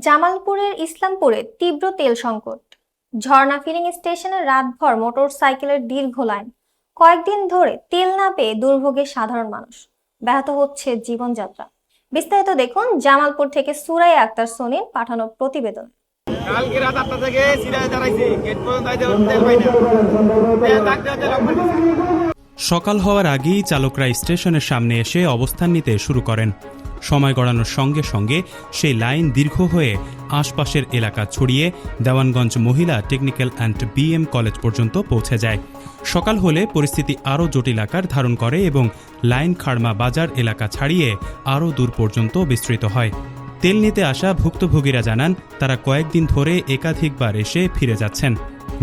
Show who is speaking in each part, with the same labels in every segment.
Speaker 1: জামালপুরের ইসলামপুরে তীব্র তেল সংকট। ঝর্ণা ফিলিং স্টেশনে রাতভর মোটরসাইকেলের দীর্ঘ লাইন। কয়েকদিন ধরে তেল না পেয়ে দুর্ভোগে সাধারণ মানুষ, ব্যাহত হচ্ছে জীবনযাত্রা। বিস্তারিত দেখুন জামালপুর থেকে সুরাইয়া আক্তার সোনির পাঠানো প্রতিবেদন।
Speaker 2: কালকে রাত 8টা থেকে সিরিয়ায় দাঁড়াইছি, গেট পর্যন্ত আইতে তেল পাই না।
Speaker 3: সকাল হওয়ার আগেই চালকরা স্টেশনের সামনে এসে অবস্থান নিতে শুরু করেন। সময় গড়ানোর সঙ্গে সঙ্গে সেই লাইন দীর্ঘ হয়ে আশপাশের এলাকা ছড়িয়ে দেওয়ানগঞ্জ মহিলা টেকনিক্যাল অ্যান্ড বিএম কলেজ পর্যন্ত পৌঁছে যায়। সকাল হলে পরিস্থিতি আরও জটিল আকার ধারণ করে এবং লাইন খাড়মা বাজার এলাকা ছাড়িয়ে আরও দূর পর্যন্ত বিস্তৃত হয়। তেল নিতে আসা ভুক্তভোগীরা জানান তারা কয়েকদিন ধরে একাধিকবার এসে ফিরে যাচ্ছেন।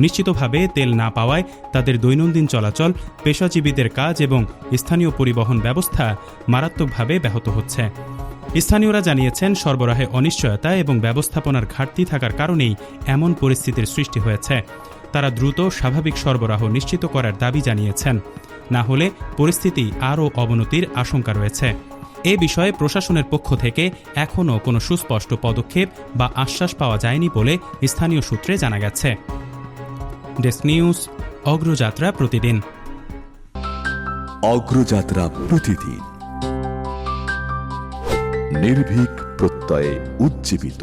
Speaker 3: নিশ্চিতভাবে তেল না পাওয়ায় তাদের দৈনন্দিন চলাচল, পেশাজীবীদের কাজ এবং স্থানীয় পরিবহন ব্যবস্থা মারাত্মকভাবে ব্যাহত হচ্ছে। স্থানীয়রা জানিয়েছেন সরবরাহে অনিশ্চয়তা এবং ব্যবস্থাপনার ঘাটতি থাকার কারণেই এমন পরিস্থিতির সৃষ্টি হয়েছে। তারা দ্রুত স্বাভাবিক সরবরাহ নিশ্চিত করার দাবি জানিয়েছেন, না হলে পরিস্থিতি আরও অবনতির আশঙ্কা রয়েছে। এ বিষয়ে প্রশাসনের পক্ষ থেকে এখনও কোনো সুস্পষ্ট পদক্ষেপ বা আশ্বাস পাওয়া যায়নি বলে স্থানীয় সূত্রে জানা গেছে। ডেস্ক নিউজ, অগ্রযাত্রা প্রতিদিন।
Speaker 4: অগ্রযাত্রা প্রতিদিন, নির্ভীক প্রত্যয়ে উজ্জীবিত।